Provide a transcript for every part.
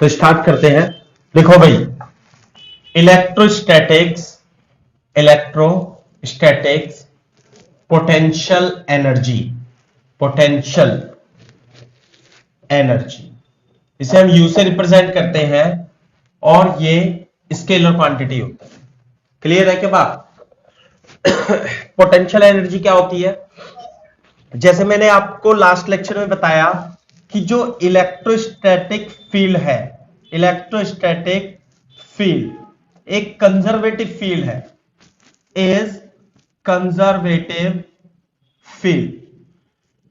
तो स्टार्ट करते हैं। देखो भाई, electrostatics, potential energy, potential energy इसे हम यू से रिप्रेजेंट करते हैं और ये स्केलर क्वांटिटी होता है। क्लियर है क्या बात? पोटेंशियल एनर्जी क्या होती है? जैसे मैंने आपको लास्ट लेक्चर में बताया कि जो इलेक्ट्रोस्टैटिक फील्ड है, इलेक्ट्रोस्टैटिक फील्ड एक कंजर्वेटिव फील्ड है, is conservative field,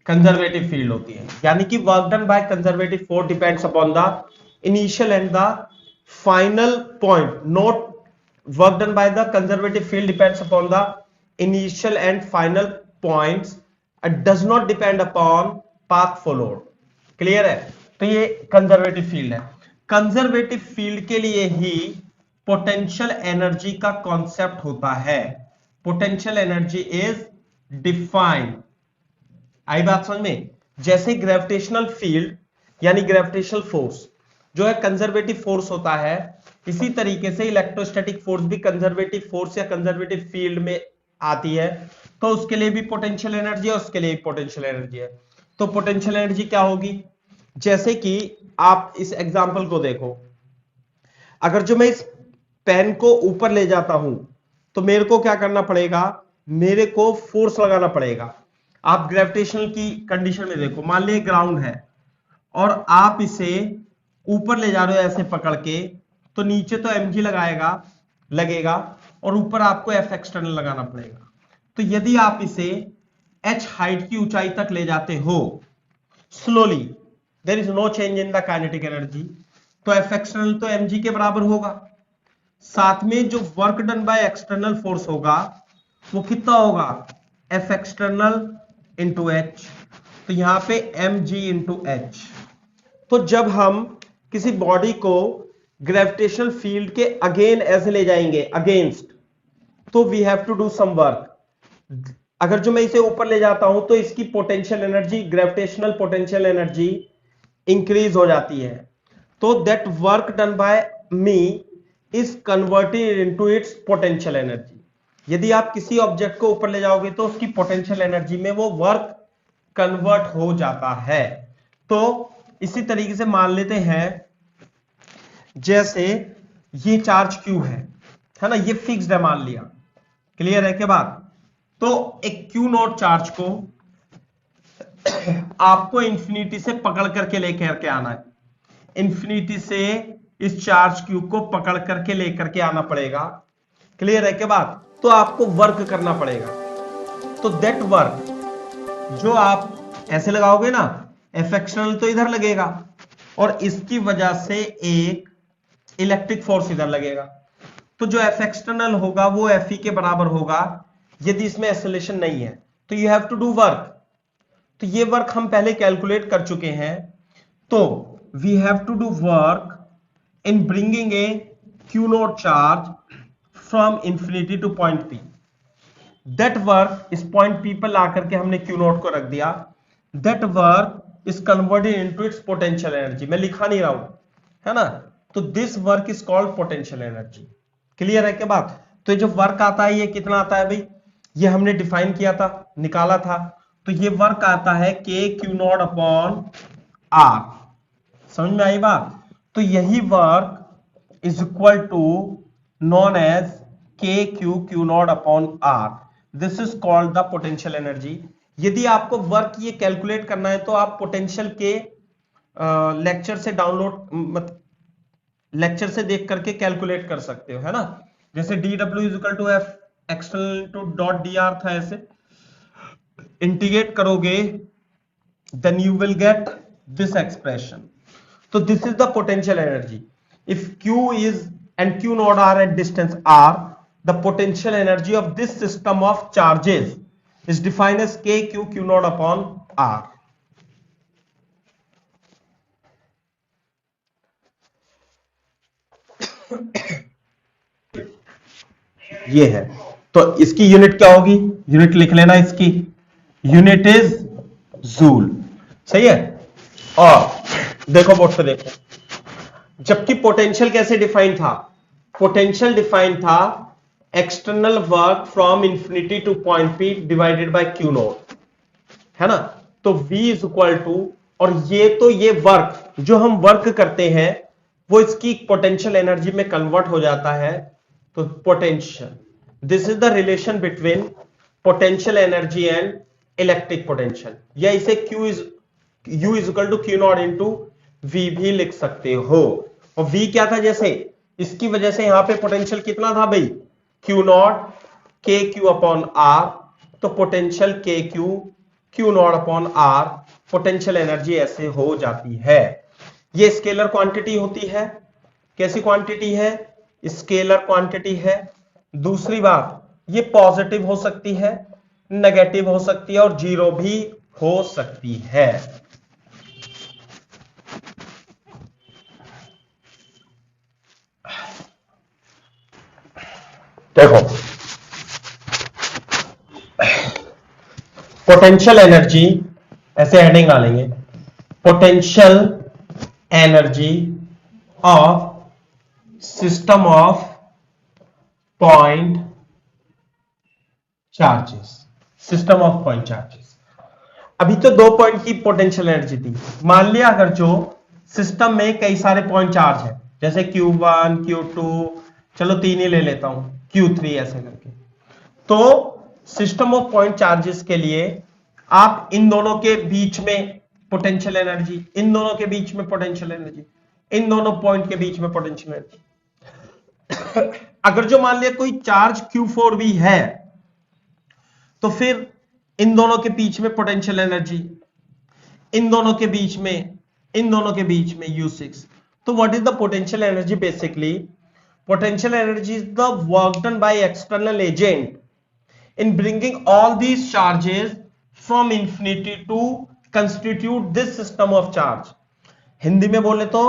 conservative field होती है, यानी कि work done by conservative force depends upon the initial and the final point, not work done by the conservative field depends upon the initial and final points, it does not depend upon path followed. Clear है? तो ये conservative field है। Conservative field के लिए ही potential energy का concept होता है। Potential energy is defined. आई बात समझ में? जैसे ग्रेविटेशनल फील्ड यानी ग्रेविटेशनल फोर्स जो है कंजर्वेटिव फोर्स होता है, इसी तरीके से इलेक्ट्रोस्टैटिक फोर्स भी कंजर्वेटिव फोर्स या कंजर्वेटिव फील्ड में आती है। तो उसके लिए भी पोटेंशियल एनर्जी है, उसके लिए पोटेंशियल एनर्जी है। तो पोटेंशियल एनर्जी क्या होगी? जैसे कि आप इस एग्जांपल को देखो, अगर जो मैं इस पेन को ऊपर ले जाता हूं तो मेरे को क्या करना पड़ेगा? मेरे को फोर्स लगाना पड़ेगा। आप ग्रेविटेशनल की कंडीशन में देखो, मान लीजिए ग्राउंड है और आप इसे ऊपर ले जा रहे हो ऐसे पकड़ के, तो नीचे तो mg लगेगा और ऊपर आपको F एक्सटर्नल लगाना पड़ेगा। तो यदि आप इसे h हाइट की ऊंचाई तक ले जाते हो slowly, there is no change in the kinetic energy, तो F एक्सटर्नल तो mg के बराबर होगा। साथ में जो work done by external force होगा वो कितना होगा? F एक्सटर्नल इंटू एच, तो यहां पे mg इंटू एच। तो जब हम किसी बॉडी को ग्रेविटेशनल फील्ड के अगेन ऐसे ले जाएंगे, अगेंस्ट, तो we have to do some work. अगर जो मैं इसे ऊपर ले जाता हूं तो इसकी potential energy, gravitational potential energy increase हो जाती है। तो that work done bye me is converted into its potential energy. यदि आप किसी ऑब्जेक्ट को ऊपर ले जाओगे तो उसकी पोटेंशियल एनर्जी में वो वर्क कन्वर्ट हो जाता है। तो इसी तरीके से मान लेते हैं, जैसे ये चार्ज Q है ना, ये फिक्स्ड है मान लिया। क्लियर है क्या बात? तो एक Q नॉट चार्ज को आपको इंफिनिटी से पकड़ करके लेकर के आना है। इंफिनिटी से इस चार्ज Q को पकड़ करके लेकर के आना पड़ेगा। क्लियर है क्या बात? तो आपको वर्क करना पड़ेगा। तो दैट वर्क जो आप ऐसे लगाओगे ना, F एक्सटर्नल तो इधर लगेगा और इसकी वजह से एक इलेक्ट्रिक फोर्स इधर लगेगा। तो जो F एक्सटर्नल होगा वो Fe के बराबर होगा यदि इसमें एक्सेलरेशन नहीं है। तो you have to do work. तो ये वर्क हम पहले कैलकुलेट कर चुके हैं। तो we have to do work in bringing a Q not charge from infinity to point P। That work इस पॉइंट P पर ला करके हमने Q नॉट को रख दिया। That work is converted into its potential energy. मैं लिखा नहीं रहा हूं, है ना? तो this work is called potential energy. Clear है क्या बात? तो ये जो वर्क आता है ये कितना आता है भाई? ये हमने डिफाइन किया था, निकाला था। तो ये वर्क आता है के क्यू नॉट अपॉन आर। समझ में आई बात? तो यही वर्क इज इक्वल टू नॉन एज K Q not upon R. This is called the potential energy. यदि आपको वर्क ये कैलकुलेट करना है तो आप पोटेंशियल के लेक्चर से डाउनलोड, लेक्चर से देख करके कैलकुलेट कर सकते हो, है ना? जैसे dw is equal to F external to dot dr था, ऐसे इंटीग्रेट करोगे then you will get this expression. तो this is the potential energy. If q is and q naught are at distance r, the potential energy of this system of charges is defined as k q naught upon r। ये है। तो इसकी unit क्या होगी? Unit लिख लेना, इसकी unit is joule. सही है? और देखो बोर्ड पे देखो, जबकि पोटेंशियल कैसे डिफाइन था? पोटेंशियल डिफाइन था external work from infinity to point P divided by Q not, है ना? तो V इज इक्वल टू, और ये वर्क जो हम वर्क करते हैं वो इसकी पोटेंशियल एनर्जी में कन्वर्ट हो जाता है। तो potential, this is the relation between potential energy and electric potential, या इसे U is equal to Q not into V भी लिख सकते हो। और V क्या था? जैसे इसकी वजह से यहां पे पोटेंशियल कितना था भाई? Q not K Q upon R, तो potential K Q not upon R, potential energy ऐसे हो जाती है। ये स्केलर क्वांटिटी होती है। कैसी क्वांटिटी है? स्केलर क्वांटिटी है। दूसरी बात, ये पॉजिटिव हो सकती है, नेगेटिव हो सकती है, और जीरो भी हो सकती है। देखो, पोटेंशियल एनर्जी, ऐसे हेडिंग डालेंगे, potential energy of system of point charges, system of point charges. अभी तो 2 पॉइंट की पोटेंशियल एनर्जी थी। मान लिया अगर जो सिस्टम में कई सारे पॉइंट चार्ज है, जैसे Q1 Q2, चलो 3 ही ले लेता हूं, Q3, ऐसे करके, तो सिस्टम ऑफ पॉइंट चार्जेस के लिए आप इन दोनों के बीच में पोटेंशियल एनर्जी, इन दोनों के बीच में पोटेंशियल एनर्जी, इन दोनों पॉइंट के बीच में पोटेंशियल एनर्जी। अगर जो मान लिया कोई चार्ज Q4 भी है, तो फिर इन दोनों के बीच में पोटेंशियल एनर्जी, इन दोनों के बीच में, इन दोनों के बीच में U6। तो what is the potential energy? Basically potential energy is the work done by external agent in bringing all these charges from infinity to constitute this system of charge। Hindi में बोले तो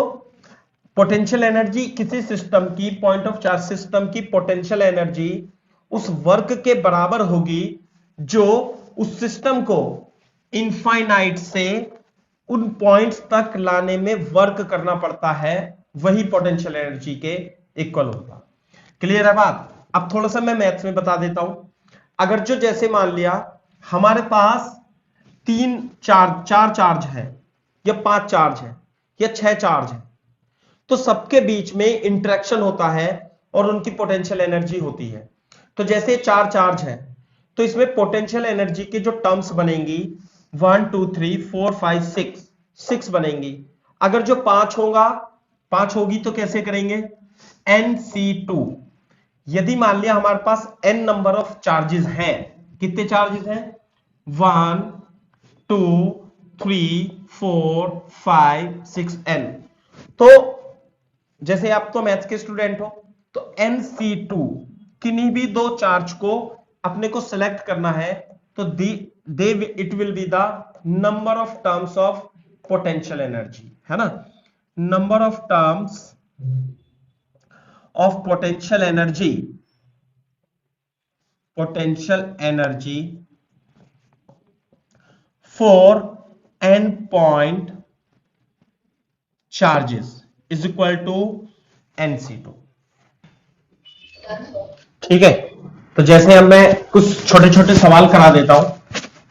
पोटेंशियल एनर्जी किसी system की, point of charge system की potential energy उस work के बराबर होगी जो उस सिस्टम को इनफाइनाइट से उन पॉइंट्स तक लाने में वर्क करना पड़ता है, वही पोटेंशियल एनर्जी के इक्वल होगा। क्लियर है बात? अब थोड़ा सा मैं मैथ्स में बता देता हूं। अगर जो जैसे मान लिया हमारे पास चार चार्ज है, या 5 चार्ज है, या 6 चार्ज है, तो सबके बीच में इंटरेक्शन होता है और उनकी पोटेंशियल एनर्जी होती है। तो जैसे 4 चार्ज है, तो इसमें पोटेंशियल एनर्जी के जो टर्म्स बनेंगी 1 2 3 4 5 6 बनेंगी। अगर जो 5 होगी तो कैसे करेंगे? NC2। यदि मान लिया हमारे पास n नंबर ऑफ चार्जेस हैं, कितने चार्जेस हैं? 1 2 3 4 5 6 n। तो जैसे आप तो मैथ्स के स्टूडेंट हो, तो NC2 किन्हीं भी 2 चार्ज को अपने को सिलेक्ट करना है, तो it will be the number of terms of potential energy, है ना? Number of terms of potential energy for n point charges is equal to NC2। ठीक है? तो जैसे अब मैं कुछ छोटे छोटे सवाल करा देता हूं,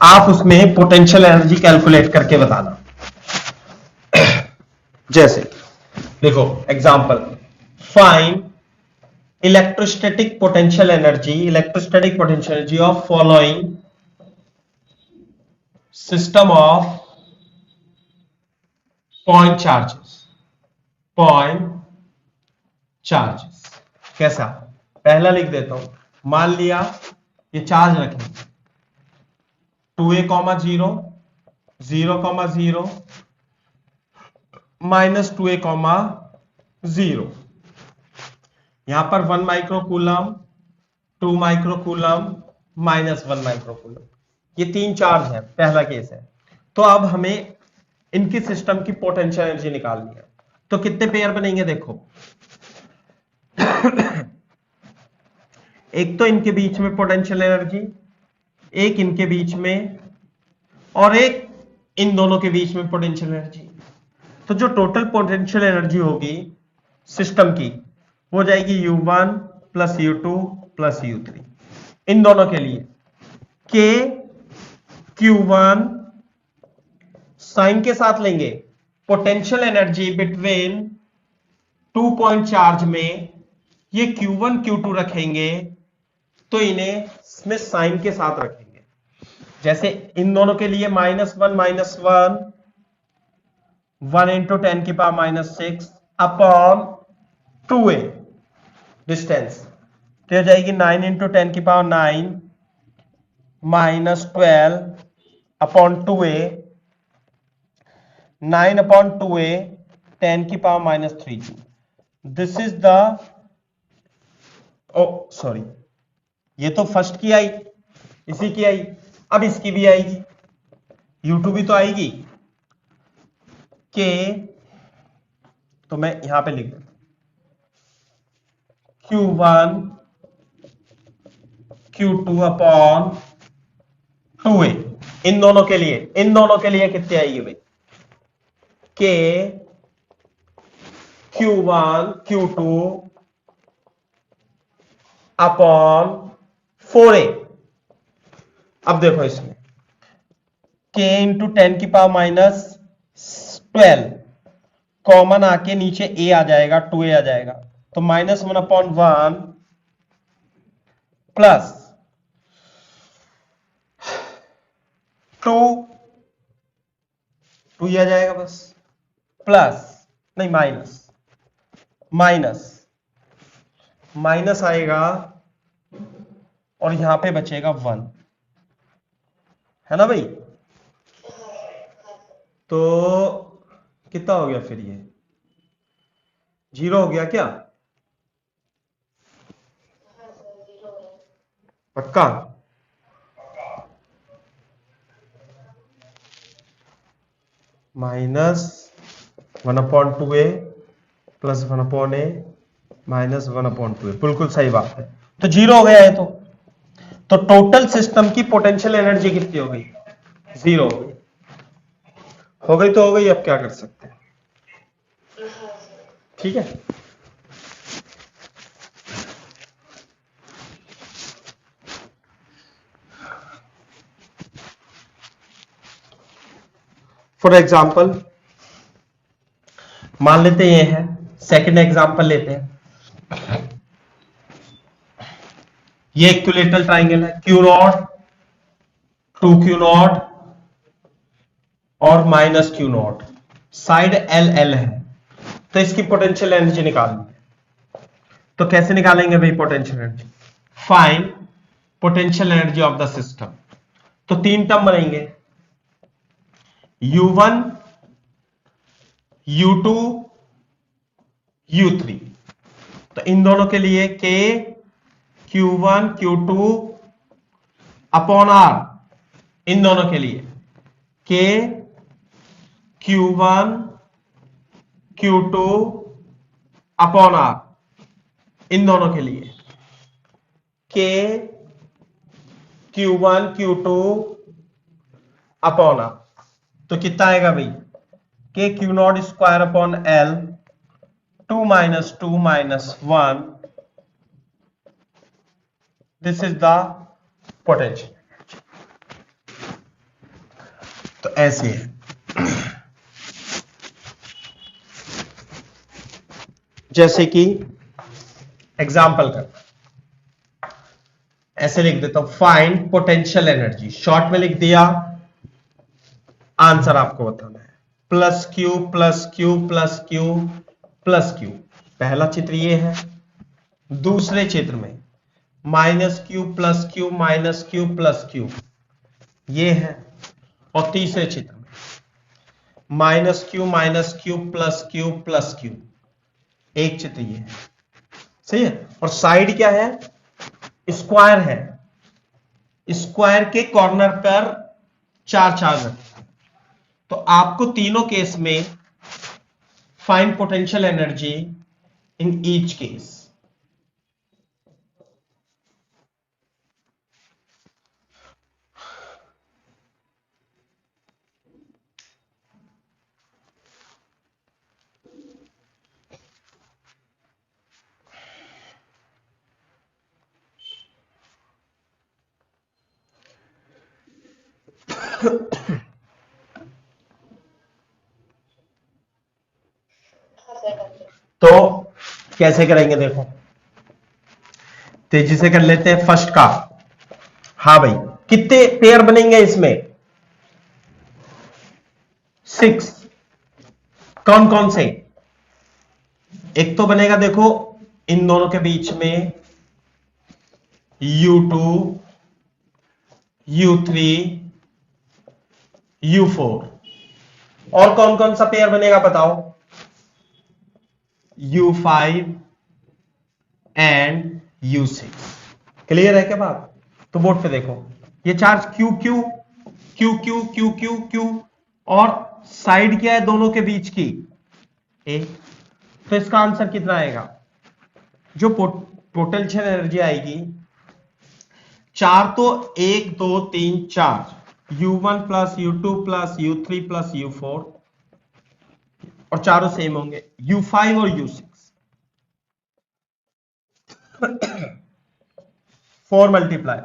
आप उसमें पोटेंशियल एनर्जी कैलकुलेट करके बताना। जैसे देखो example, find electrostatic potential energy of following system of point charges. कैसा? पहला लिख देता हूं, मान लिया ये चार्ज रखें 2a, 0 0, 0 -2a, 0। यहां पर 1 माइक्रोकूलम, 2 माइक्रोकूलम, -1 माइक्रोकूलम, ये 3 चार्ज है, पहला केस है। तो अब हमें इनकी सिस्टम की पोटेंशियल एनर्जी निकालनी है। तो कितने पेयर बनेंगे? देखो एक तो इनके बीच में पोटेंशियल एनर्जी, एक इनके बीच में, और एक इन दोनों के बीच में पोटेंशियल एनर्जी। तो जो टोटल पोटेंशियल एनर्जी होगी सिस्टम की, वो जाएगी U1 plus U2 plus U3 इन दोनों के लिए। के Q1 साइन के साथ लेंगे, potential energy between 2 point charge में ये Q1 Q2 रखेंगे तो इन्हें इसमें साइन के साथ रखेंगे। जैसे इन दोनों के लिए -1 1 इंटू 10 की पावर -6 अपॉन 2a डिस्टेंस, तो हो जाएगी 9 इंटू 10 की power 9 -12 upon 2a, 9 upon 2a 10 की power -3। This is the, O sorry, ये तो फर्स्ट की आई, इसी की आई, अब इसकी भी आएगी, U2 भी तो आएगी। के तो मैं यहां पे लिख देता Q1 Q2 अपॉन 2a, इन दोनों के लिए कितनी आएगी भाई? के Q1 Q2 अपॉन 4a। अब देखो इसमें k इंटू 10 की पावर -12 कॉमन आके नीचे a आ जाएगा, 2a आ जाएगा, तो -1 अपॉन 1 प्लस 2 2 आ जाएगा बस, प्लस नहीं माइनस माइनस आएगा और यहां पे बचेगा 1, है ना भाई? तो कितना हो गया फिर, ये 0 हो गया क्या? पक्का? -1/2a प्लस 1/a -1/2a, बिल्कुल सही बात है। तो 0 हो गया है, तो टोटल सिस्टम की पोटेंशियल एनर्जी कितनी हो गई? 0 हो गई। हो गई तो हो गई, अब क्या कर सकते हैं? ठीक है। फॉर एग्जाम्पल मान लेते ये है, सेकंड एग्जाम्पल लेते हैं। ये इक्विलेटरल ट्राइंगल है, Q0 2Q0 और -Q0, साइड LL है, तो इसकी पोटेंशियल एनर्जी निकालनी है। तो कैसे निकालेंगे भाई potential energy? Find potential energy of the system. तो 3 टर्म बनेंगे, U1 U2 U3। तो इन दोनों के लिए K Q1 Q2 upon R, इन दोनों के लिए K Q1 Q2 upon R, इन दोनों के लिए K Q1 Q2 upon R। तो कितना आएगा भाई? K Q0 square upon L 2 - 2 - 1, this is the potential. तो ऐसे है, जैसे कि एग्जाम्पल करना, ऐसे लिख देता हूं, फाइंड पोटेंशियल एनर्जी, शॉर्ट में लिख दिया, आंसर आपको बताना है, +Q +Q +Q +Q। पहला चित्र ये है, दूसरे चित्र में -Q +Q -Q +Q ये है, और तीसरे चित्र में -Q -Q +Q +Q, एक चित्र ये है, सही है। और साइड क्या है? स्क्वायर है, स्क्वायर के कॉर्नर पर 4 चार्ज रखें। तो आपको तीनों केस में find potential energy in each case. तो कैसे करेंगे देखो, तेजी से कर लेते हैं फर्स्ट का। हाँ भाई, कितने पेयर बनेंगे इसमें? 6। कौन कौन से? एक तो बनेगा देखो इन दोनों के बीच में U2, U3, U4। और कौन कौन सा पेयर बनेगा बताओ? U5 and U6। क्लियर है क्या बात? तो बोर्ड पे देखो, ये charge Q Q Q Q Q Q Q, और साइड क्या है दोनों के बीच की? A। तो इसका आंसर कितना आएगा? जो पोटेंशियल एनर्जी आएगी, चार तो 1 2 3 4, U1 plus U2 plus U3 plus U4, और चारों सेम होंगे, U5 और U6। 4 multiply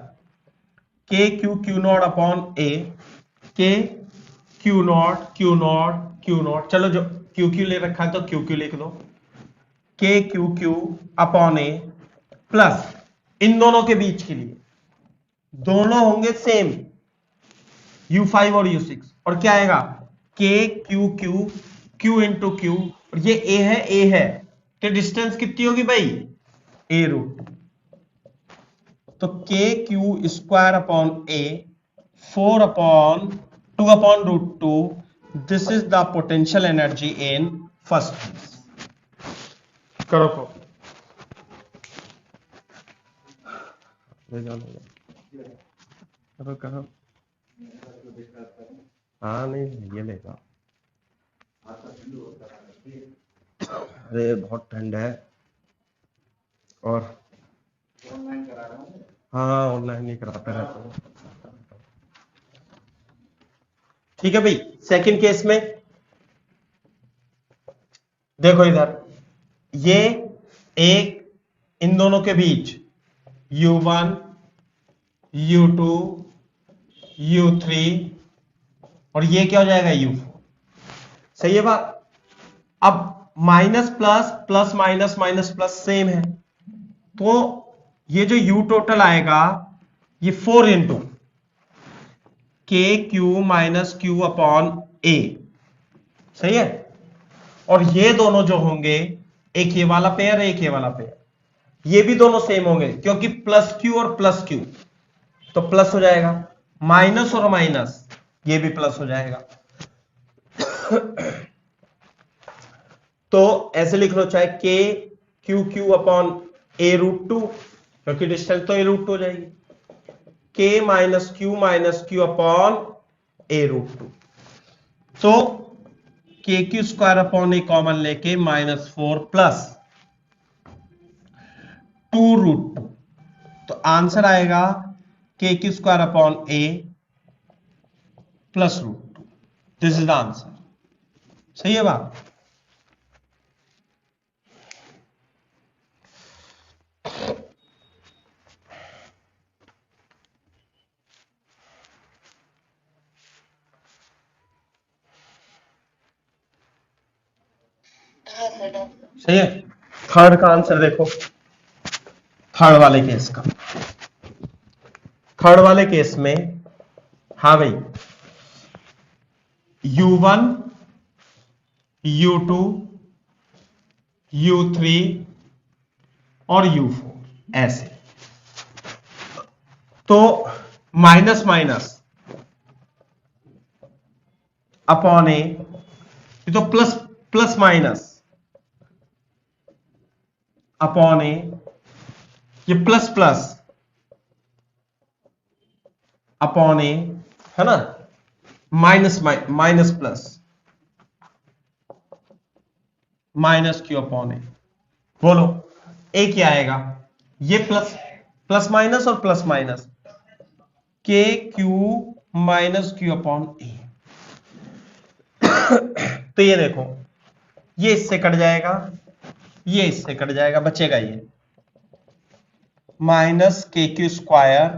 K Q Q not upon A, K Q not Q not Q not, चलो जो Q Q ले रखा है तो Q Q लिख दो, K Q Q upon A, plus इन दोनों के बीच के लिए दोनों होंगे सेम, U5 और U6, और क्या आएगा? K Q Q Q into Q, और ये A है, तो डिस्टेंस कितनी होगी भाई? A root. तो K Q square upon A, 4 upon 2 upon root 2, this is the potential energy in first case. करो को करो करो। हाँ नहीं ये लेगा, अरे बहुत ठंड है, और हाँ ऑनलाइन नहीं कराता रहता हूँ। ठीक है भाई, सेकंड केस में देखो इधर, ये एक इन दोनों के बीच U1 U2 U3, और ये क्या हो जाएगा? U4। सही है बात? अब minus plus plus minus minus plus same है, तो ये जो U टोटल आएगा ये 4 into K Q minus Q upon A। सही है? और ये दोनों जो होंगे, एक ये वाला पेयर है, एक ये वाला पेयर, ये भी दोनों सेम होंगे क्योंकि प्लस Q और प्लस Q, तो प्लस हो जाएगा, माइनस और माइनस ये भी प्लस हो जाएगा। तो ऐसे लिख लो, चाहे K Q Q upon A root 2, क्योंकि डिस्टेंस तो A रूट 2 हो जाएगी, K minus Q upon A root 2। तो K Q square upon A common लेके -4 प्लस 2 रूट 2, तो आंसर आएगा K Q square upon A plus root 2। This is the answer. सही है बात? सही है? थर्ड का आंसर देखो, थर्ड वाले केस का, थर्ड वाले केस में, हाँ भाई, U1 U2 U3 और U4 ऐसे, तो माइनस माइनस अपॉन ए, तो plus plus minus upon A, ये प्लस प्लस अपॉन ए, है ना, minus minus plus minus Q upon A. बोलो ए क्या आएगा? ये प्लस प्लस माइनस और plus minus, K Q minus Q upon A. तो ये देखो, ये इससे कट जाएगा, ये इससे कट जाएगा, बचेगा ये minus K Q square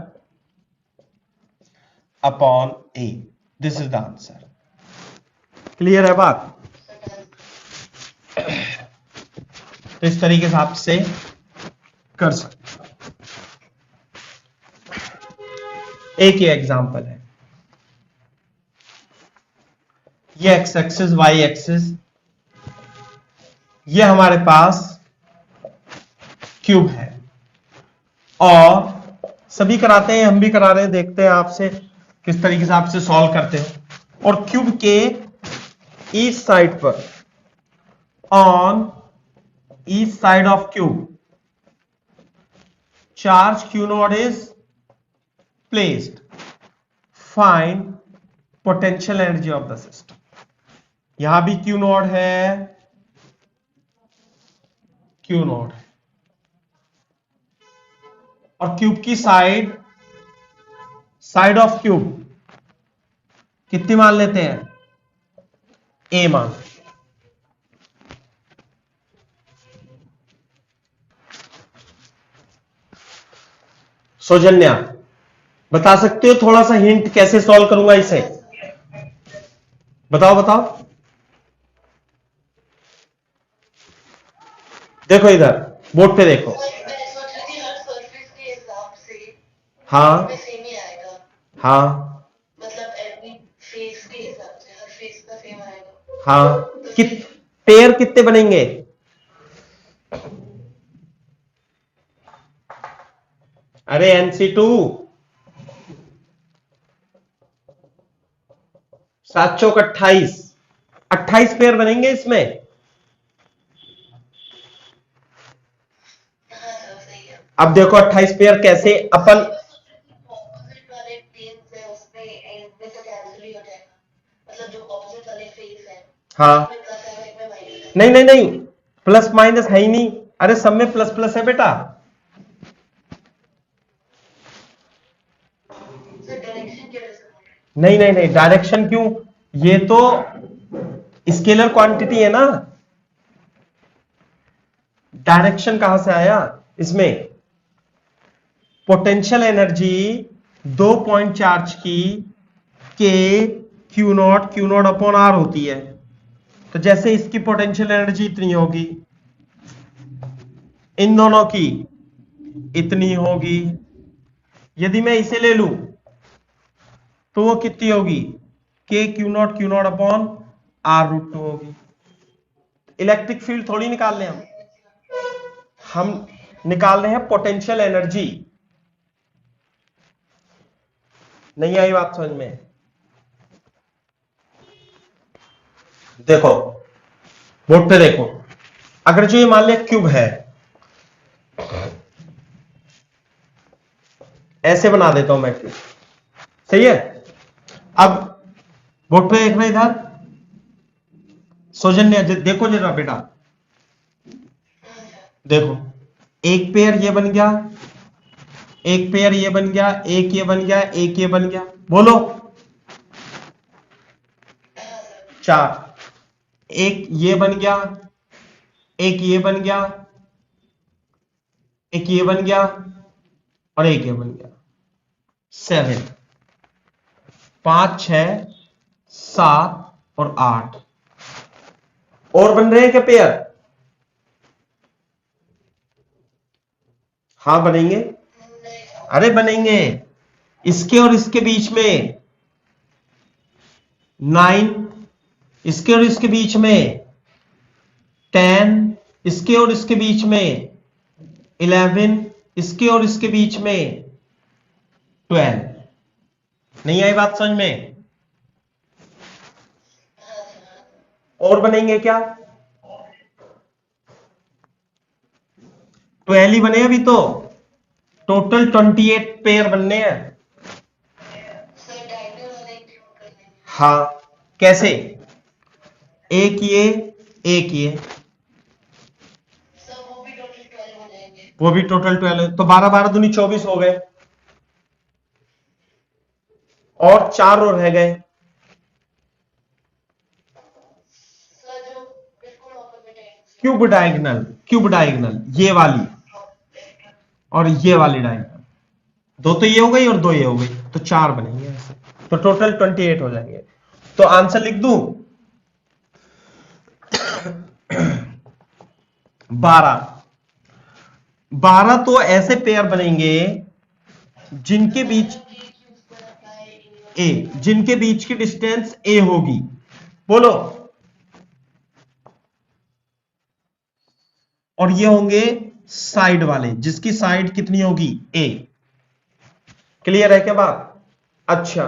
upon A. This is the answer. Clear है बात? तो इस तरीके से आप से कर सकते। एक ही एग्जांपल है, ये एक्स एक्सिस वाई एक्सिस, ये हमारे पास क्यूब है और सभी कराते हैं, हम भी करा रहे हैं, देखते हैं आपसे किस तरीके से आपसे सॉल्व करते हैं। और क्यूब के ईस्ट साइड पर, on east side of cube, charge Q not is placed, find potential energy of the system. यहां भी Q नॉट है, Q नॉट है, और क्यूब की साइड, साइड ऑफ क्यूब कितनी मान लेते हैं? A मान। सौजन्या बता सकते हो थोड़ा सा हिंट, कैसे सॉल्व करूंगा इसे? बताओ बताओ। देखो इधर बोर्ड पे देखो। हाँ हाँ हाँ, पेयर कितने बनेंगे? अरे NC2 7 चौक 28, 28 पेयर बनेंगे इसमें। अब देखो 28 पेयर कैसे अपन, हाँ नहीं नहीं नहीं, प्लस माइनस है ही नहीं, अरे सब में प्लस प्लस है बेटा। नहीं नहीं नहीं, डायरेक्शन क्यों, ये तो स्केलर क्वांटिटी है ना, डायरेक्शन कहां से आया इसमें? पोटेंशियल एनर्जी 2 पॉइंट चार्ज की के क्यू नॉट अपॉन आर होती है। तो जैसे इसकी पोटेंशियल एनर्जी इतनी होगी, इन दोनों की इतनी होगी, यदि मैं इसे ले लूं तो वो कितनी होगी? के क्यू नॉट अपॉन R√2 होगी। इलेक्ट्रिक फील्ड थोड़ी निकाल रहे हम निकाल रहे हैं पोटेंशियल एनर्जी। नहीं आई बात समझ में? देखो बोर्ड पे देखो, अगर जो ये मान लिया क्यूब है, ऐसे बना देता हूं मैं क्यूब, सही है? अब बोर्ड पे देखना इधर, सौजन्य देखो जरा बेटा, देखो एक पेयर ये बन गया, एक पेयर ये बन गया, एक ये बन गया, एक ये बन गया, बोलो 4, एक ये बन गया, एक ये बन गया, एक ये बन गया, और एक ये बन गया, 7, 5 6 7 और 8 और बन रहे हैं क्या पेयर? हाँ बनेंगे, अरे बनेंगे, इसके और इसके बीच में 9, इसके और इसके बीच में 10, इसके और इसके बीच में 11, इसके और इसके बीच में 12। नहीं आई बात समझ में? और बनेंगे क्या? 12 ही बने अभी तो, टोटल 28 पेयर बनने हैं। हाँ कैसे? एक ये, एक ये, वो भी टोटल 12 है, तो 12 12 दूनी 24 हो गए, और 4 और रह गए। क्यूब डायगोनल ये वाली और ये वाली डायगोनल, 2 तो ये हो गई और 2 ये हो गई, तो 4 बनेंगे ऐसे। तो टोटल 28 हो जाएंगे। तो आंसर लिख दूं 12। 12 तो ऐसे पेयर बनेंगे जिनके बीच जिनके बीच की डिस्टेंस ए होगी। बोलो। और ये होंगे साइड वाले, जिसकी साइड कितनी होगी ए। क्लियर है क्या बात? अच्छा,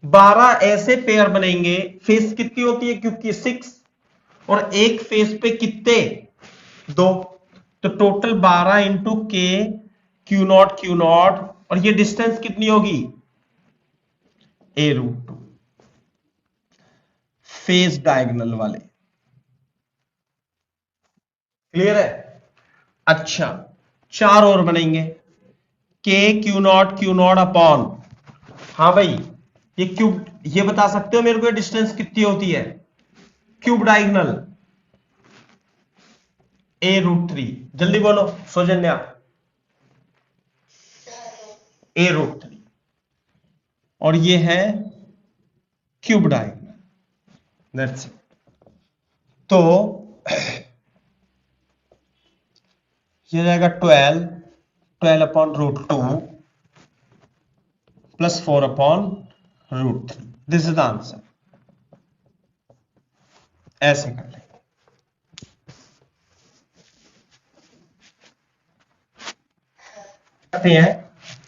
12 ऐसे पेयर बनेंगे, फेस कितनी होती है क्योंकि 6, और एक फेस पे कितने 2, तो total 12 into K Q not, और ये डिस्टेंस कितनी होगी a√2, फेस डायगोनल वाले। क्लियर है? अच्छा, 4 और बनेंगे, के क्यू नॉट अपॉन, हाँ भाई ये क्यूब, ये बता सकते हो मेरे को डिस्टेंस कितनी होती है क्यूब डायगोनल a√3। जल्दी बोलो सौजन्या, a√3, और ये है क्यूब डायगोनल। That's it. तो ये जाएगा 12 upon √2 plus 4 upon √3। This is the answer. ऐसे कर लेंगे। हैं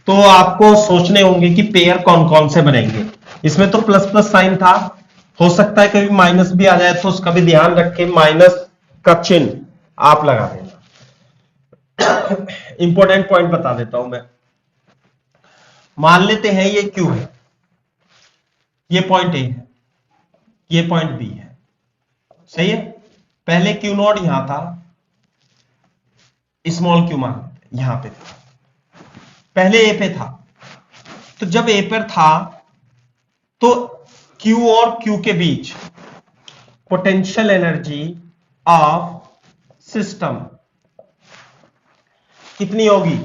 तो आपको सोचने होंगे कि पेयर कौन कौन से बनेंगे। इसमें तो प्लस प्लस साइन था, हो सकता है कभी माइनस भी आ जाए, तो उसका भी ध्यान रखें, माइनस का चिन्ह आप लगा देना। इंपॉर्टेंट पॉइंट बता देता हूं मैं। मान लेते हैं ये क्यू है, ये पॉइंट ए है, ये पॉइंट बी है, सही है। पहले क्यू नॉट यहां था, स्मॉल क्यू मान यहां पे था, पहले ए पे था। तो जब ए पर था तो क्यू और क्यू के बीच पोटेंशियल एनर्जी ऑफ सिस्टम कितनी होगी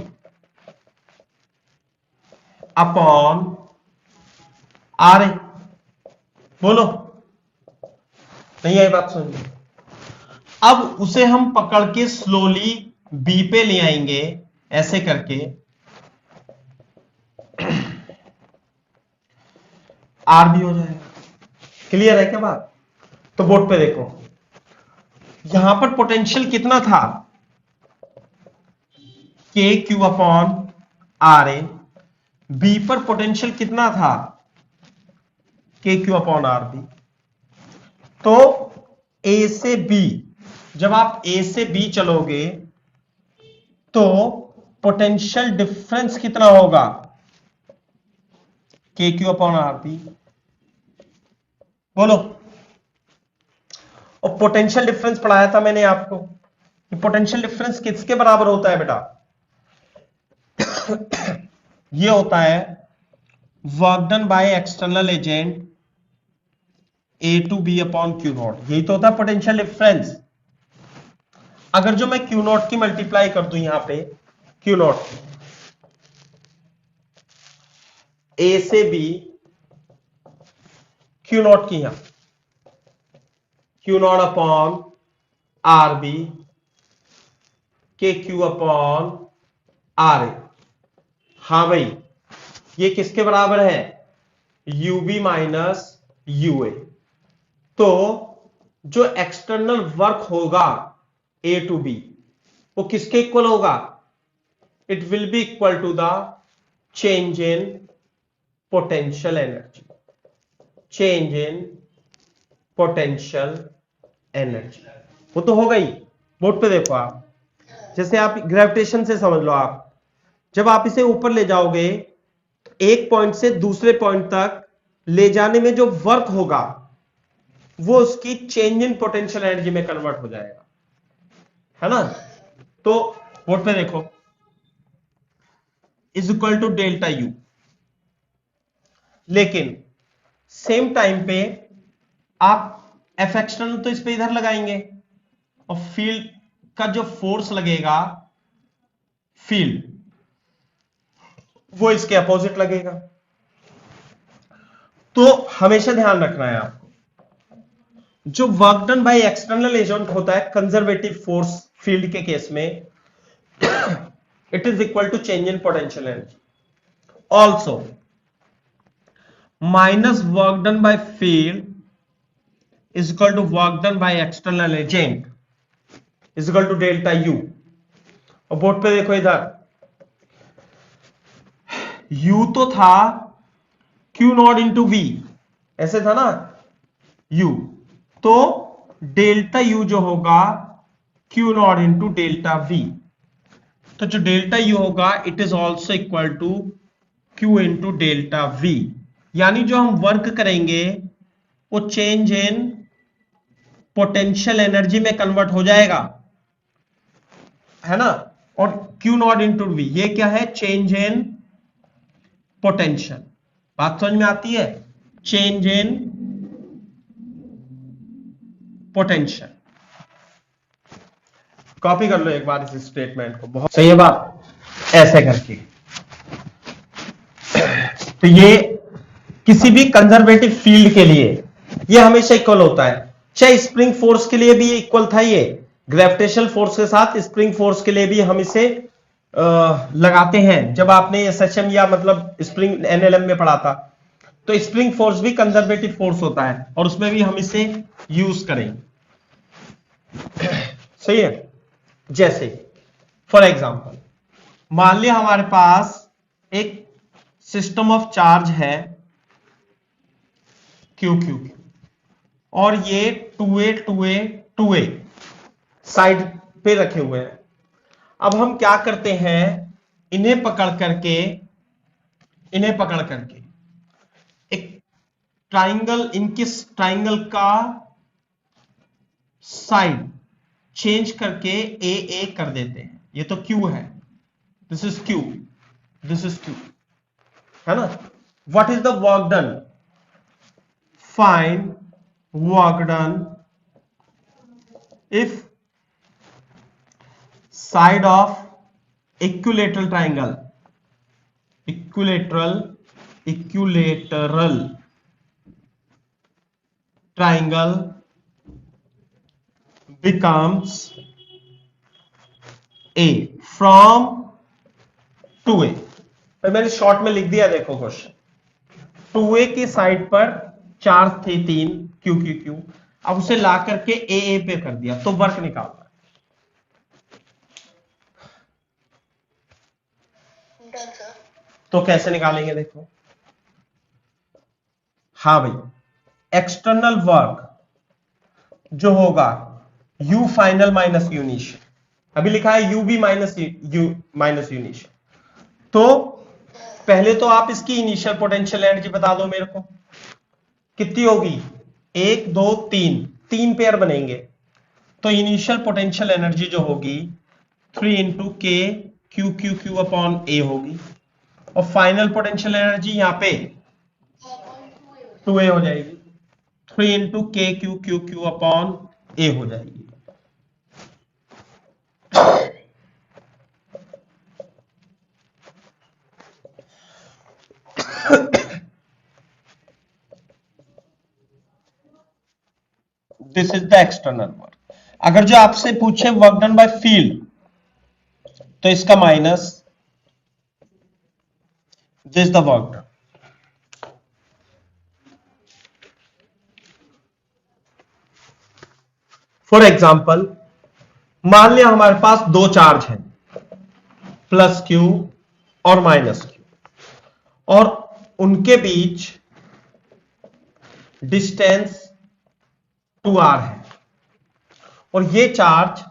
अपॉन आर। बोलो, नहीं आई बात समझ? अब उसे हम पकड़ के स्लोली बी पे ले आएंगे, ऐसे करके आर भी हो जाएगा। क्लियर है क्या बात? तो बोर्ड पे देखो, यहां पर पोटेंशियल कितना था K Q upon R A, B पर पोटेंशियल कितना था K Q upon R B. तो ए से बी, जब आप ए से बी चलोगे तो पोटेंशियल डिफरेंस कितना होगा के क्यू अपॉन आर बी। बोलो। और पोटेंशियल डिफरेंस पढ़ाया था मैंने आपको, पोटेंशियल डिफरेंस किसके बराबर होता है बेटा? ये होता है work done by external agent A to B upon Q not, यही तो होता है पोटेंशियल डिफरेंस। अगर जो मैं क्यू नॉट की मल्टीप्लाई कर दूं यहां पे, क्यू नॉट ए से बी, क्यू नॉट की यहां Q not upon R B K Q upon R A, हाँ भाई ये किसके बराबर है यूबी माइनस यूए। तो जो एक्सटर्नल वर्क होगा ए टू बी वो किसके इक्वल होगा? It will be equal to the change in potential energy, change in potential energy. वो तो होगा ही। बोर्ड पे देखो आप, जैसे आप ग्रेविटेशन से समझ लो, आप जब आप इसे ऊपर ले जाओगे तो एक पॉइंट से दूसरे पॉइंट तक ले जाने में जो वर्क होगा वो उसकी चेंज इन पोटेंशियल एनर्जी में कन्वर्ट हो जाएगा, है ना। तो बोर्ड पे देखो, is equal to delta U. लेकिन सेम टाइम पे आप एफ एक्सटर्नल तो इस पे इधर लगाएंगे, और फील्ड का जो फोर्स लगेगा, फील्ड वो इसके अपोजिट लगेगा। तो हमेशा ध्यान रखना है आपको, जो work done by external agent होता है कंजर्वेटिव फोर्स फील्ड के केस में, it is equal to change in potential energy. Also minus work done by field is equal to work done by external agent is equal to delta U. और board पे देखो इधर, U तो था Q not into we, ऐसे था ना U, तो डेल्टा U जो होगा Q not into delta V। तो जो डेल्टा U होगा it is also equal to Q into delta V। यानी जो हम वर्क करेंगे वो चेंज इन पोटेंशियल एनर्जी में कन्वर्ट हो जाएगा, है ना। और Q नॉट इंटू V ये क्या है, चेंज इन पोटेंशियल। बात समझ में आती है, चेंज इन पोटेंशियल। कॉपी कर लो एक बार इस स्टेटमेंट को, बहुत सही है बात, ऐसे करके। तो ये किसी भी कंजर्वेटिव फील्ड के लिए ये हमेशा इक्वल होता है, चाहे स्प्रिंग फोर्स के लिए भी इक्वल था, ये ग्रेविटेशनल फोर्स के साथ स्प्रिंग फोर्स के लिए भी हम इसे लगाते हैं। जब आपने एसएचएम या मतलब स्प्रिंग एनएलएम में पढ़ा था, तो स्प्रिंग फोर्स भी कंजर्वेटिव फोर्स होता है और उसमें भी हम इसे यूज करेंगे। सही है। जैसे फॉर एग्जांपल मान लिया हमारे पास एक सिस्टम ऑफ चार्ज है QQ और ये 2a 2a 2a साइड पे रखे हुए हैं। अब हम क्या करते हैं, इन्हें पकड़ करके एक ट्राइंगल, इनके ट्राइंगल का साइड चेंज करके ए ए कर देते हैं। ये तो Q है, this is Q, this is Q, है ना। What is the work done, find work done if side of equilateral triangle, equilateral triangle becomes A from 2A। मैंने शॉर्ट में लिख दिया, देखो क्वेश्चन, 2A की साइड पर चार्ज थे 3 QQQ, अब उसे ला करके AA पे कर दिया, तो वर्क निकालना है। तो कैसे निकालेंगे, देखो। हाँ भाई, एक्सटर्नल वर्क जो होगा U final minus U initial, अभी लिखा है UB माइनस U इनिशियल। तो पहले तो आप इसकी इनिशियल पोटेंशियल एनर्जी बता दो मेरे को, कितनी होगी, 1 2 3, 3 पेयर बनेंगे। तो इनिशियल पोटेंशियल एनर्जी जो होगी 3 into K Q Q Q upon ए होगी, और फाइनल पोटेंशियल एनर्जी यहां पे 2a हो जाएगी, 3 into K Q Q Q upon ए हो जाएगी। This is the external work. अगर जो आपसे पूछे वर्क डन बाय फील्ड, तो इसका minus, this the work done. For example मान लिया हमारे पास दो चार्ज हैं, प्लस Q और माइनस Q, और उनके बीच डिस्टेंस 2r है, और ये चार्ज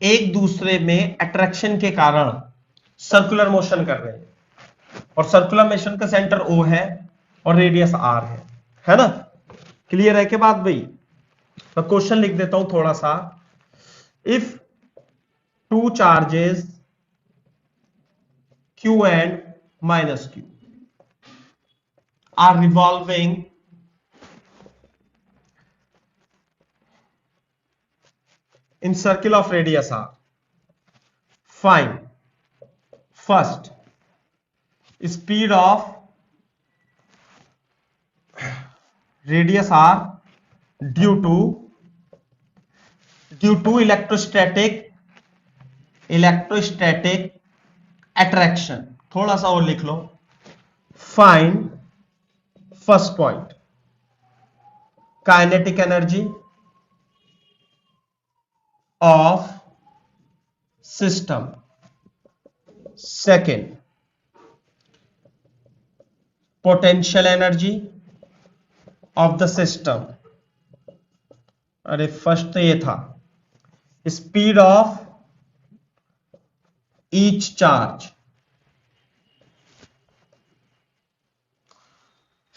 एक दूसरे में अट्रैक्शन के कारण सर्कुलर मोशन कर रहे हैं, और सर्कुलर मोशन का सेंटर O है और रेडियस R है ना। क्लियर है के बात भाई। मैं क्वेश्चन लिख देता हूं थोड़ा सा। If two charges Q and minus Q are revolving in circle of radius R, find first speed of radius R due to electrostatic attraction. थोड़ा सा और लिख लो, find first point kinetic energy of system, second potential energy of the system, अरे first तो ये था, speed of each charge,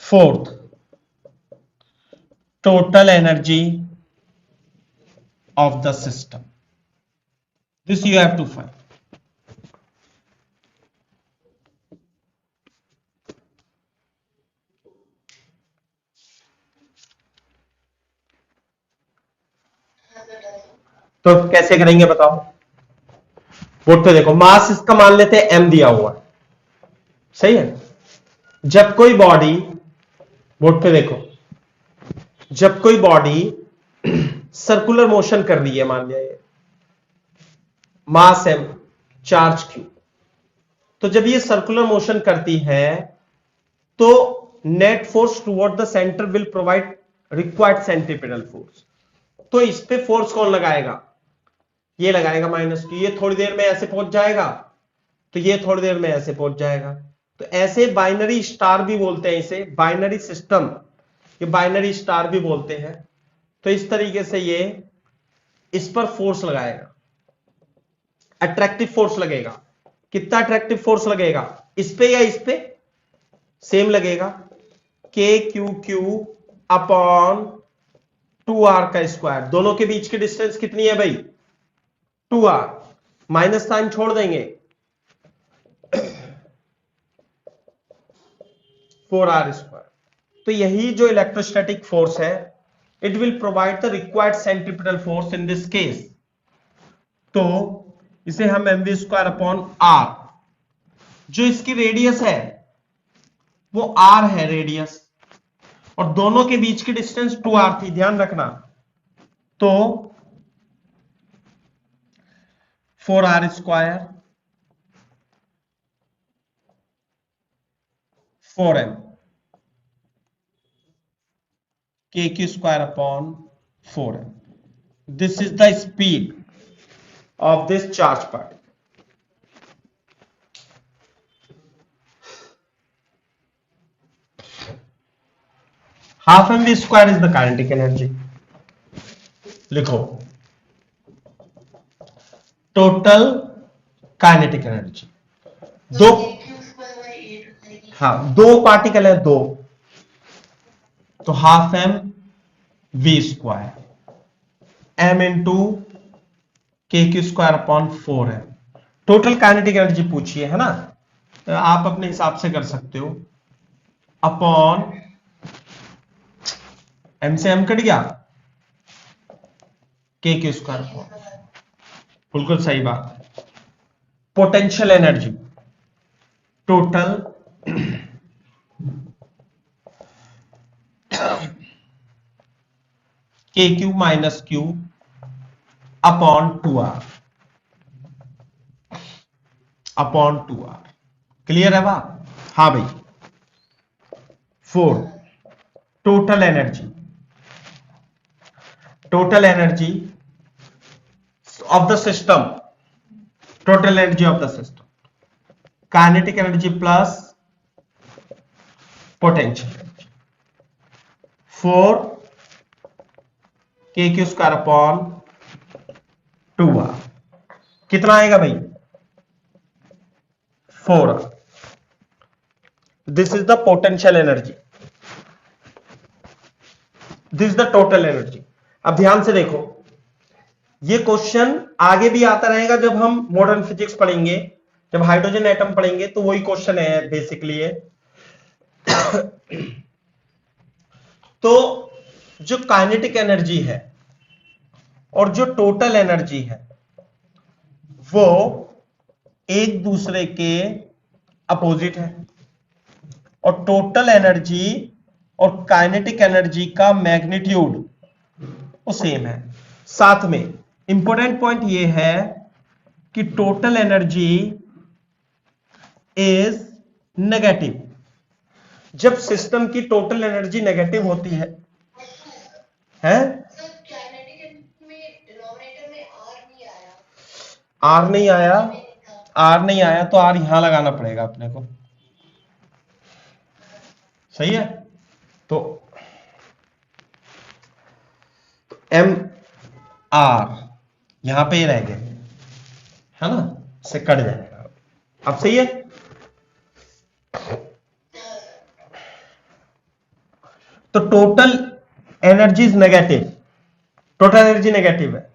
fourth total energy of the system. This you have to find. तो कैसे करेंगे बताओ? बोर्ड पे देखो, मास इसका मान लेते हैं m दिया हुआ है, सही है। जब कोई बॉडी, बोर्ड पे देखो, जब कोई बॉडी सर्कुलर मोशन कर रही है, मान लिया ये मास m, चार्ज q, तो जब ये सर्कुलर मोशन करती है तो net force toward the centre will provide required centripetal force. तो इस पे फोर्स कौन लगाएगा? ये लगाएगा -q। ये थोड़ी देर में ऐसे पहुंच जाएगा, तो ये थोड़ी देर में ऐसे पहुंच जाएगा। तो ऐसे बाइनरी स्टार भी बोलते हैं इसे, बाइनरी सिस्टम, ये बाइनरी स्टार भी बोलते हैं। तो इस तरीके से ये इस पर फोर्स लगाएगा, अट्रैक्टिव फोर्स लगेगा। कितना अट्रैक्टिव फोर्स लगेगा? इस पे या इस पे? सेम लगेगा, के क्यू क्यू अपॉन 2r का स्क्वायर। दोनों के बीच की डिस्टेंस कितनी है भाई? 2r, माइनस साइन छोड़ देंगे, 4r स्क्वायर। तो यही जो इलेक्ट्रोस्टैटिक फोर्स है, it will provide the required centripetal force in this case. तो इसे हम mv स्क्वायर अपॉन r, जो इसकी रेडियस है वो r है रेडियस, और दोनों के बीच की डिस्टेंस 2r थी, ध्यान रखना। तो 4r square 4m kq square upon 4m। This is the speed of this charge particle. Half mv square is the kinetic energy. लिखो, टोटल काइनेटिक एनर्जी। दो, हाँ, दो पार्टिकल है, दो, तो half m v square m into K Q square upon 4m। Total kinetic energy पूछिए, है ना, तो आप अपने हिसाब से कर सकते हो, अपॉन m से m कट गया, के क्यू स्क्वायर अपॉन, बिल्कुल सही बात। पोटेंशियल एनर्जी, टोटल के Q minus Q upon 2r, upon 2r। Clear है बात? हाँ भाई। 4 total energy, total energy of the system, total energy of the system, kinetic energy plus potential energy, 4 के Q square upon 2r। कितना आएगा भाई? 4r। This is the potential energy, this is the total energy. अब ध्यान से देखो, ये question आगे भी आता रहेगा जब हम मॉडर्न फिजिक्स पढ़ेंगे, जब हाइड्रोजन एटम पढ़ेंगे, तो वही क्वेश्चन है बेसिकली है। तो जो काइनेटिक एनर्जी है और जो टोटल एनर्जी है वो एक दूसरे के अपोजिट है, और टोटल एनर्जी और काइनेटिक एनर्जी का मैग्नीट्यूड वो सेम है। साथ में इंपॉर्टेंट पॉइंट ये है कि टोटल एनर्जी इज नेगेटिव। जब सिस्टम की टोटल एनर्जी नेगेटिव होती है आर नहीं आया, आर नहीं आया तो आर यहां लगाना पड़ेगा अपने को, सही है। तो एम आर यहां पे रह गए, है ना, से कट जाएगा। अब सही है। तो total energy is negative, total energy negative है,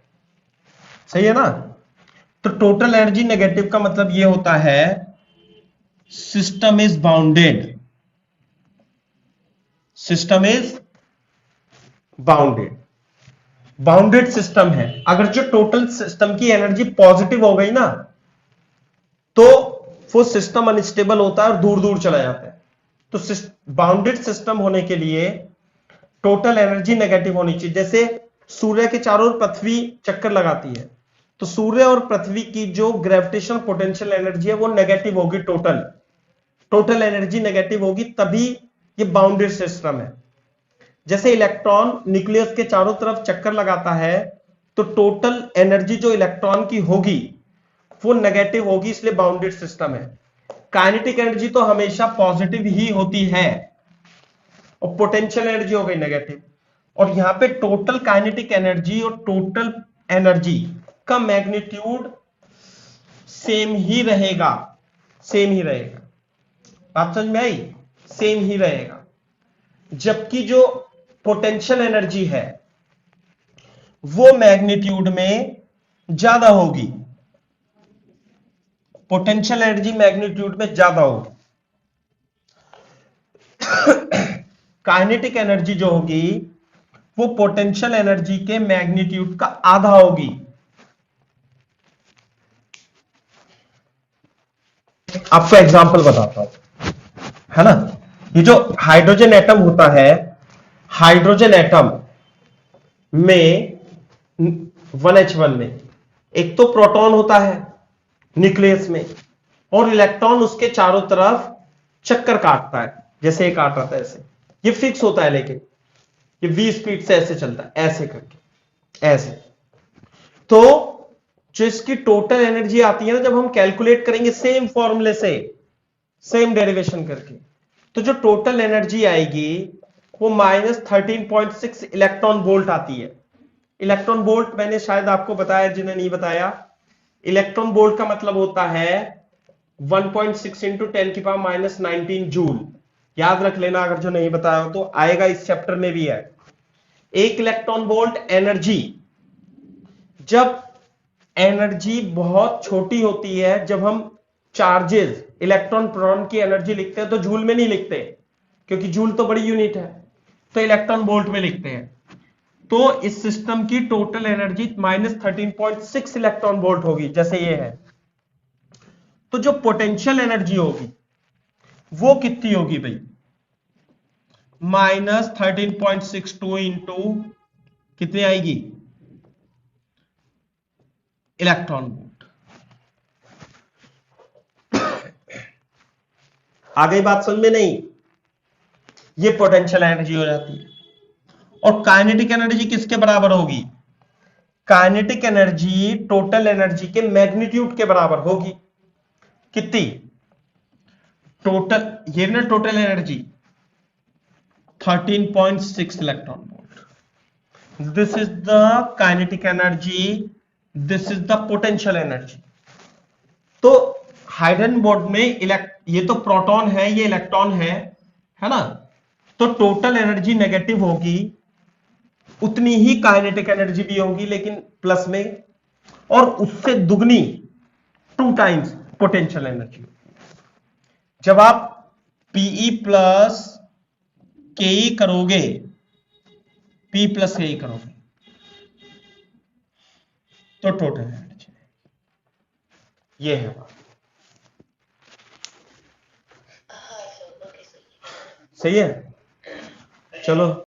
सही है ना। तो टोटल एनर्जी नेगेटिव का मतलब ये होता है system is bounded, system is bounded, bounded system है। अगर जो टोटल सिस्टम की एनर्जी पॉजिटिव हो गई ना तो वो सिस्टम अनस्टेबल होता है और दूर दूर चला जाता है। तो बाउंडेड सिस्टम होने के लिए टोटल एनर्जी नेगेटिव होनी चाहिए। जैसे सूर्य के चारों ओर पृथ्वी चक्कर लगाती है, तो सूर्य और पृथ्वी की जो ग्रेविटेशनल पोटेंशियल एनर्जी है वो नेगेटिव होगी, टोटल एनर्जी नेगेटिव होगी, तभी ये बाउंडेड सिस्टम है। जैसे इलेक्ट्रॉन न्यूक्लियस के चारों तरफ चक्कर लगाता है तो टोटल एनर्जी जो इलेक्ट्रॉन की होगी वो नेगेटिव होगी, इसलिए बाउंडेड सिस्टम है। काइनेटिक एनर्जी तो हमेशा पॉजिटिव ही होती है और पोटेंशियल एनर्जी हो गई नेगेटिव। और यहां पे टोटल काइनेटिक एनर्जी और टोटल एनर्जी का मैग्नीट्यूड सेम ही रहेगा, सेम ही रहेगा। बात समझ में आई, सेम ही रहेगा। जबकि जो पोटेंशियल एनर्जी है वो मैग्नीट्यूड में ज्यादा होगी, पोटेंशियल एनर्जी मैग्नीट्यूड में ज्यादा होगी। काइनेटिक एनर्जी जो होगी वो पोटेंशियल एनर्जी के मैग्नीट्यूड का आधा होगी। आपको एग्जांपल बताता हूं, है ना। ये जो हाइड्रोजन एटम होता है, हाइड्रोजन एटम में 1H1 में एक तो प्रोटॉन होता है न्यूक्लियस में और इलेक्ट्रॉन उसके चारों तरफ चक्कर काटता है, जैसे एक काट रहा था ऐसे। ये फिक्स होता है, लेकिन ये v स्पीड से ऐसे चलता है, ऐसे करके ऐसे। तो जो इसकी टोटल एनर्जी आती है ना, जब हम कैलकुलेट करेंगे सेम फॉर्मूले से, सेम डेरिवेशन करके, तो जो टोटल एनर्जी आएगी वो -13.6 इलेक्ट्रॉन वोल्ट आती है। इलेक्ट्रॉन वोल्ट मैंने शायद आपको बताया, जिन्हें नहीं बताया, इलेक्ट्रॉन वोल्ट का मतलब होता है 1.6 इंटू 10⁻⁻19 जूल। याद रख लेना, अगर जो नहीं बताया हो तो आएगा, इस चैप्टर में भी है। एक इलेक्ट्रॉन वोल्ट एनर्जी, जब एनर्जी बहुत छोटी होती है, जब हम चार्जेस इलेक्ट्रॉन प्रोटॉन की एनर्जी लिखते हैं तो जूल में नहीं लिखते, क्योंकि जूल तो बड़ी यूनिट है, तो इलेक्ट्रॉन वोल्ट में लिखते हैं। तो इस सिस्टम की टोटल एनर्जी -13.6 इलेक्ट्रॉन वोल्ट होगी, जैसे ये है। तो जो पोटेंशियल एनर्जी होगी वो कितनी होगी भाई, -13.62 इंटू कितनी आएगी, इलेक्ट्रॉन वोल्ट। आ गई बात समझ में? नहीं, ये पोटेंशियल एनर्जी हो जाती है। और काइनेटिक एनर्जी किसके बराबर होगी, काइनेटिक एनर्जी टोटल एनर्जी के मैग्नीट्यूड के बराबर होगी। कितनी, टोटल, ये ना total energy 13.6 electron volt. This is the kinetic energy, this is the potential energy. तो हाइड्रोजन बॉन्ड में ये तो प्रोटॉन है, ये इलेक्ट्रॉन है ना। तो टोटल एनर्जी नेगेटिव होगी, उतनी ही काइनेटिक एनर्जी भी होगी, लेकिन प्लस में, और उससे दुगनी 2 टाइम्स पोटेंशियल एनर्जी। जब आप Pe प्लस के करोगे, P प्लस के करोगे तो टोटल एनर्जी, ये है बात। सही है। चलो